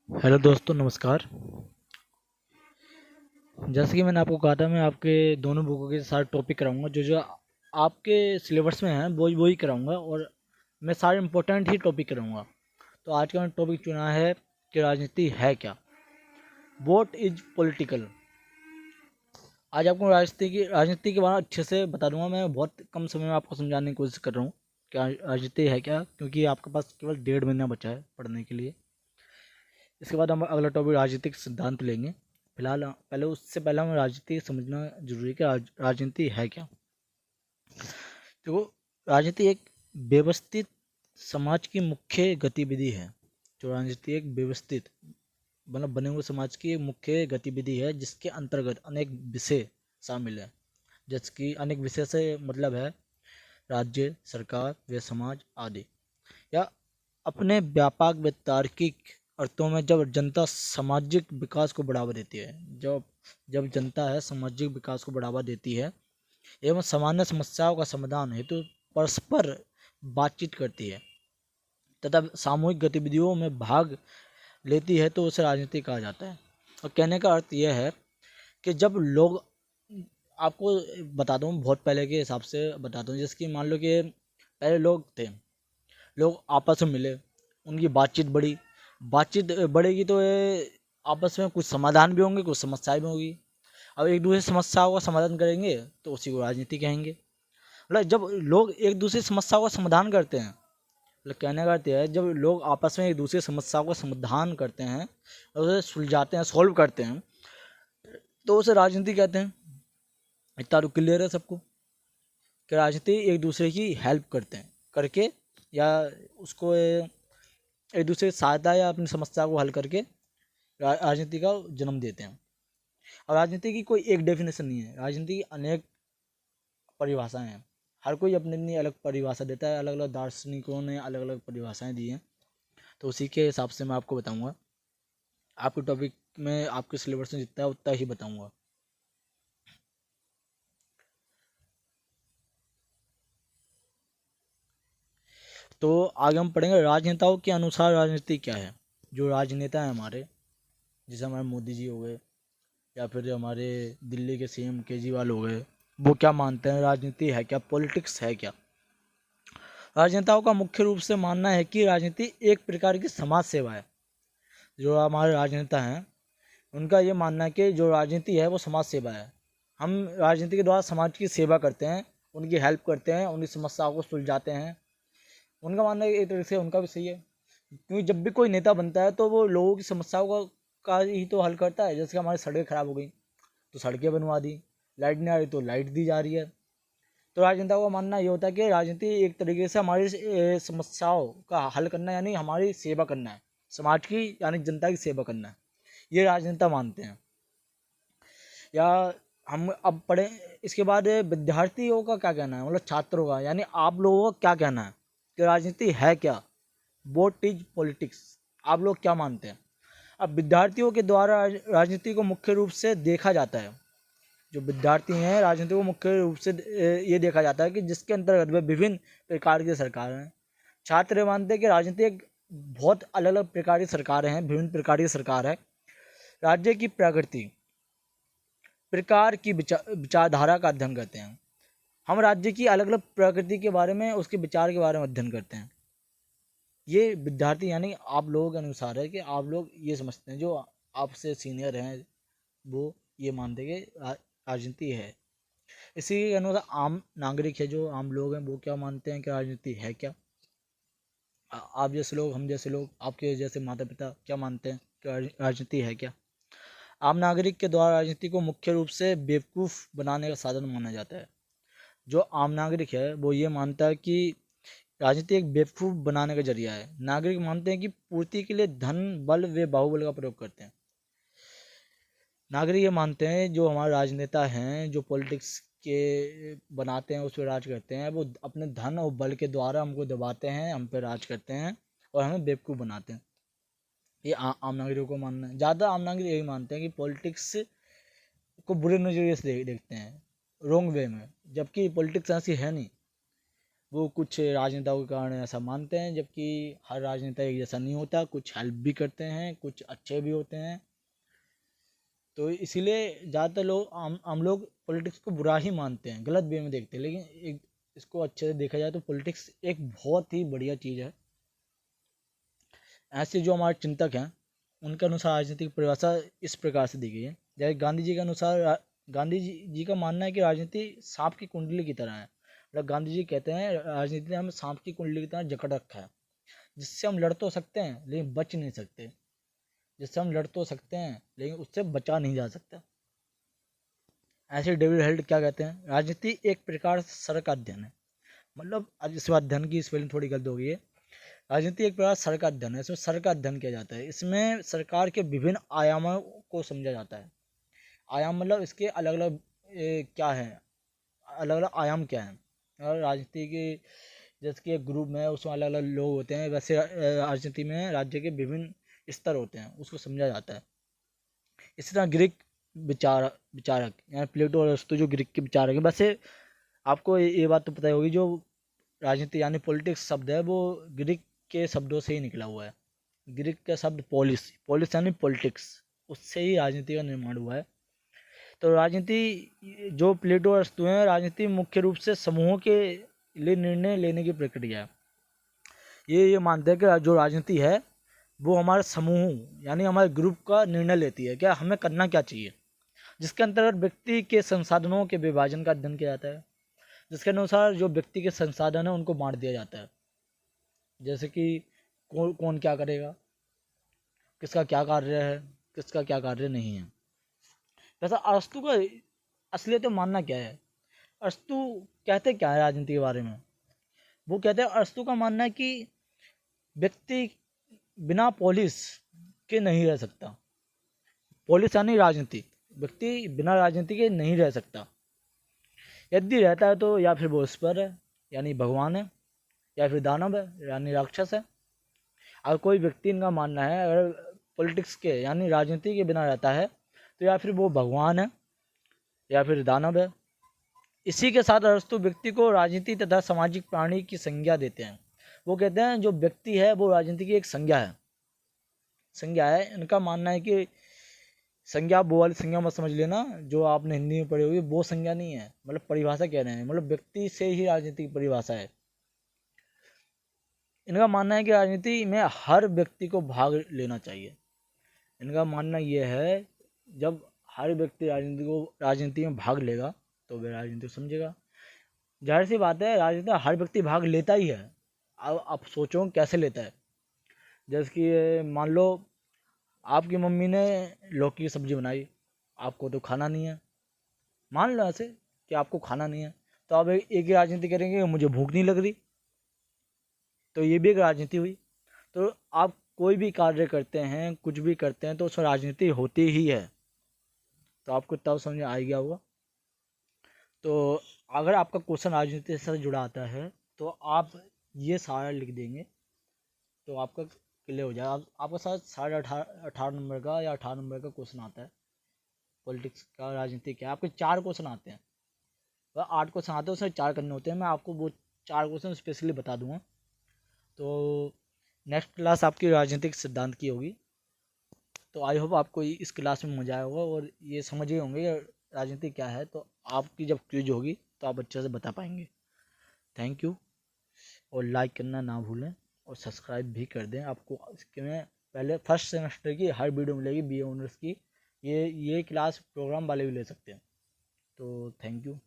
Hello दोस्तों, नमस्कार। जैसे कि मैंने आपको कहा था, मैं आपके दोनों बुकों के सारे टॉपिक कराऊंगा। जो जो आपके सिलेबस में हैं वही कराऊंगा, और मैं सारे इंपॉर्टेंट ही टॉपिक कराऊंगा। तो आज का मैंने टॉपिक चुना है कि राजनीति है क्या। What is political. आज आपको राजनीति के बारे में अच्छे से बता दूंगा। मैं बहुत कम समय में आपको समझाने की कोशिश कर रहा हूँ कि राजनीति है क्या, क्योंकि आपके पास केवल 1.5 महीना बचा है पढ़ने के लिए। इसके बाद हम अगला टॉपिक राजनीतिक सिद्धांत लेंगे। फिलहाल पहले उससे पहले हमें राजनीति समझना जरूरी है कि राजनीति है क्या। देखो, राजनीति एक व्यवस्थित समाज की मुख्य गतिविधि है। जो राजनीति एक व्यवस्थित मतलब बने हुए समाज की एक मुख्य गतिविधि है, जिसके अंतर्गत अनेक विषय शामिल है। जैसे कि अनेक विषय से मतलब है राज्य, सरकार व समाज आदि। या अपने व्यापक व तार्किक अर्थों में, जब जनता सामाजिक विकास को बढ़ावा देती है, जब जब जनता है सामाजिक विकास को बढ़ावा देती है एवं सामान्य समस्याओं का समाधान हेतु परस्पर बातचीत करती है तथा सामूहिक गतिविधियों में भाग लेती है, तो उसे राजनीति कहा जाता है। और कहने का अर्थ यह है कि जब लोग, आपको बता दूं, बहुत पहले के हिसाब से बता दूं, जैसे कि मान लो कि पहले लोग थे, लोग आपस में मिले, उनकी बातचीत बढ़ेगी तो ये आपस में कुछ समाधान भी होंगे, कुछ समस्याएं भी होंगी। अब एक दूसरे समस्याओं का समाधान करेंगे तो उसी को राजनीति कहेंगे। मतलब जब लोग एक दूसरे समस्याओं का समाधान करते हैं, मतलब कहने का अर्थ है, जब लोग आपस में एक दूसरे समस्याओं का समाधान करते हैं और उसे सुलझाते हैं, सॉल्व करते हैं, तो उसे राजनीति कहते हैं। इतना तो क्लियर है सबको कि राजनीति एक दूसरे की हेल्प करते हैं करके, या उसको एक दूसरे की सहायता या अपनी समस्या को हल करके राजनीति का जन्म देते हैं। और राजनीति की कोई एक डेफिनेशन नहीं है, राजनीति की अनेक परिभाषाएं हैं। हर कोई अपनी अपनी अलग परिभाषा देता है, अलग अलग दार्शनिकों ने अलग अलग परिभाषाएं दी हैं। तो उसी के हिसाब से मैं आपको बताऊंगा। आपके टॉपिक में आपके सिलेबस में जितना है उतना ही बताऊंगा। तो आगे हम पढ़ेंगे राजनेताओं के अनुसार राजनीति क्या है। जो राजनेता हैं हमारे, जैसे हमारे मोदी जी हो गए, या फिर जो हमारे दिल्ली के सीएम केजरीवाल हो गए, वो क्या मानते हैं राजनीति है क्या, पॉलिटिक्स है क्या। राजनेताओं का मुख्य रूप से मानना है कि राजनीति एक प्रकार की समाज सेवा है। जो हमारे राजनेता हैं, उनका ये मानना है कि जो राजनीति है वो समाज सेवा है। हम राजनीति के द्वारा समाज की सेवा करते हैं, उनकी हेल्प करते हैं, उनकी समस्याओं को सुलझाते हैं। उनका मानना है, एक तरह से उनका भी सही है, क्योंकि जब भी कोई नेता बनता है तो वो लोगों की समस्याओं का ही तो हल करता है। जैसे कि हमारी सड़कें खराब हो गई तो सड़कें बनवा दी, लाइट नहीं आ रही तो लाइट दी जा रही है। तो राजनेताओं का मानना ये होता है कि राजनीति एक तरीके से हमारी समस्याओं का हल करना, यानी हमारी सेवा करना है, समाज की यानी जनता की सेवा करना है, ये राजनेता मानते हैं। या हम अब पढ़े, इसके बाद विद्यार्थियों का क्या कहना है, मतलब छात्रों का, यानी आप लोगों का क्या कहना है कि राजनीति है क्या। वोट इज पॉलिटिक्स, आप लोग क्या मानते हैं। अब विद्यार्थियों के द्वारा राजनीति को मुख्य रूप से देखा जाता है। जो विद्यार्थी हैं, राजनीति को मुख्य रूप से ये देखा जाता है कि जिसके अंतर्गत वे विभिन्न प्रकार की सरकारें हैं। छात्र मानते हैं कि राजनीति एक बहुत अलग अलग प्रकार की सरकारें हैं, विभिन्न प्रकार की सरकार है। राज्य की प्रकृति प्रकार की विचारधारा का अध्ययन करते हैं। हम राज्य की अलग अलग प्रकृति के बारे में, उसके विचार के बारे में अध्ययन करते हैं। ये विद्यार्थी यानी आप लोगों के अनुसार है कि आप लोग ये समझते हैं, जो आपसे सीनियर हैं वो ये मानते हैं कि राजनीति है। इसी के अनुसार आम नागरिक है, जो आम लोग हैं, वो क्या मानते हैं कि राजनीति है क्या। आप जैसे लोग, हम जैसे लोग, आपके जैसे माता पिता क्या मानते हैं कि राजनीति है क्या। आम नागरिक के द्वारा राजनीति को मुख्य रूप से बेवकूफ़ बनाने का साधन माना जाता है। जो आम नागरिक है वो ये मानता है कि राजनीति एक बेवकूफ़ बनाने का जरिया है। नागरिक मानते हैं कि पूर्ति के लिए धन, बल व बाहुबल का प्रयोग करते हैं। नागरिक ये मानते हैं जो हमारे राजनेता हैं, जो पॉलिटिक्स के बनाते हैं, उस पर राज करते हैं, वो अपने धन और बल के द्वारा हमको दबाते हैं, हम पे राज करते हैं और हमें बेवकूफ़ बनाते हैं। ये आम नागरिकों को मानना है। ज़्यादा आम नागरिक यही मानते हैं कि पॉलिटिक्स को बुरे नज़रिए से देखते हैं, रॉन्ग वे में, जबकि पॉलिटिक्स ऐसी है नहीं। वो कुछ राजनेताओं के कारण ऐसा मानते हैं, जबकि हर राजनेता एक जैसा नहीं होता, कुछ हेल्प भी करते हैं, कुछ अच्छे भी होते हैं। तो इसीलिए ज़्यादातर लोग हम लोग पॉलिटिक्स को बुरा ही मानते हैं, गलत वे में देखते हैं। लेकिन एक इसको अच्छे से देखा जाए तो पॉलिटिक्स एक बहुत ही बढ़िया चीज़ है। ऐसे जो हमारे चिंतक हैं उनके अनुसार राजनीतिक परिभाषा इस प्रकार से दी गई है। जैसे गांधी जी के अनुसार गांधी जी का मानना है कि राजनीति सांप की कुंडली की तरह है। मतलब गांधी जी कहते हैं राजनीति ने हमें सांप की कुंडली की तरह जकड़ रखा है, जिससे हम लड़ तो सकते हैं लेकिन बच नहीं सकते, जिससे हम लड़ तो सकते हैं लेकिन उससे बचा नहीं जा सकता। ऐसे डेविड हेल्ड क्या कहते हैं, राजनीति एक प्रकार से सर का अध्ययन है। मतलब आज इस अध्ययन की स्पेलिंग थोड़ी गलत हो गई है। राजनीति एक प्रकार सर का अध्ययन है, इसमें सर का अध्ययन किया जाता है। इसमें सरकार के विभिन्न आयामों को समझा जाता है। आयाम मतलब इसके अलग अलग क्या है, अलग अलग आयाम क्या है। और राजनीति के जैसे कि एक ग्रुप में उसमें अलग अलग लोग होते हैं, वैसे राजनीति में राज्य के विभिन्न स्तर होते हैं, उसको समझा जाता है। इसी तरह ग्रीक विचारक यानी प्लेटो और अरिस्टो जो ग्रीक के विचारक हैं। वैसे आपको ये बात तो पता ही होगी, जो राजनीति यानी पॉलिटिक्स शब्द है वो ग्रीक के शब्दों से ही निकला हुआ है। ग्रीक का शब्द पॉलिस, पॉलिस यानी पॉलिटिक्स, उससे ही राजनीति का निर्माण हुआ है। तो राजनीति जो प्लेटो और अरिस्टो हैं, राजनीति मुख्य रूप से समूहों के लिए निर्णय लेने की प्रक्रिया है। ये मानते हैं कि जो राजनीति है वो हमारे समूह यानी हमारे ग्रुप का निर्णय लेती है, क्या हमें करना क्या चाहिए, जिसके अंतर्गत व्यक्ति के संसाधनों के विभाजन का अध्ययन किया जाता है। जिसके अनुसार जो व्यक्ति के संसाधन है उनको बांट दिया जाता है, जैसे कि कौन कौन क्या करेगा, किसका क्या कार्य है, किसका क्या कार्य नहीं है। वैसा अरस्तु का असलियत में मानना क्या है, अरस्तु कहते क्या है राजनीति के बारे में। वो कहते हैं, अरस्तु का मानना है कि व्यक्ति बिना पॉलिस के नहीं रह सकता। पॉलिस यानी राजनीति, व्यक्ति बिना राजनीति के नहीं रह सकता। यदि रहता है तो या फिर वो ईश्वर है यानी भगवान है, या फिर दानव है यानी राक्षस है। अगर कोई व्यक्ति, इनका मानना है, अगर पॉलिटिक्स के यानी राजनीति के बिना रहता है तो या फिर वो भगवान है या फिर दानव है। इसी के साथ अरस्तु व्यक्ति को राजनीति तथा सामाजिक प्राणी की संज्ञा देते हैं। वो कहते हैं जो व्यक्ति है वो राजनीति की एक संज्ञा है, संज्ञा है। इनका मानना है कि संज्ञा वो वाली संज्ञा मत समझ लेना जो आपने हिंदी में पढ़ी होगी, वो संज्ञा नहीं है। मतलब परिभाषा कह रहे हैं, मतलब व्यक्ति से ही राजनीति की परिभाषा है। इनका मानना है कि राजनीति में हर व्यक्ति को भाग लेना चाहिए। इनका मानना यह है जब हर व्यक्ति राजनीति में भाग लेगा तो वह राजनीति समझेगा। जाहिर सी बात है, राजनीति में हर व्यक्ति भाग लेता ही है। अब आप सोचो कैसे लेता है। जैसे कि मान लो आपकी मम्मी ने लौकी की सब्जी बनाई, आपको तो खाना नहीं है। मान लो ऐसे कि आपको खाना नहीं है, तो आप एक ही राजनीति करेंगे कि मुझे भूख नहीं लग रही, तो ये भी एक राजनीति हुई। तो आप कोई भी कार्य करते हैं, कुछ भी करते हैं, तो उसमें राजनीति होती ही है। तो आपको तब समझ में आ गया होगा। तो अगर आपका क्वेश्चन राजनीति से जुड़ा आता है तो आप ये सारा लिख देंगे तो आपका क्लियर हो जाएगा। आपका साथ 18.5 नंबर का या 18 नंबर का क्वेश्चन आता है पॉलिटिक्स का, राजनीति क्या है। आपके 4 क्वेश्चन आते हैं, वह 8 क्वेश्चन आते हैं, उसमें 4 करने होते हैं। मैं आपको वो 4 क्वेश्चन स्पेशली बता दूंगा। तो नेक्स्ट क्लास आपकी राजनीतिक सिद्धांत की होगी। तो आई होप आपको इस क्लास में मज़ा आया होगा और ये समझ गए होंगे राजनीति क्या है। तो आपकी जब क्विज होगी तो आप अच्छे से बता पाएंगे। थैंक यू, और लाइक करना ना भूलें और सब्सक्राइब भी कर दें। आपको इसके में पहले फर्स्ट सेमेस्टर की हर वीडियो मिलेगी BA ऑनर्स की। ये क्लास प्रोग्राम वाले भी ले सकते हैं। तो थैंक यू।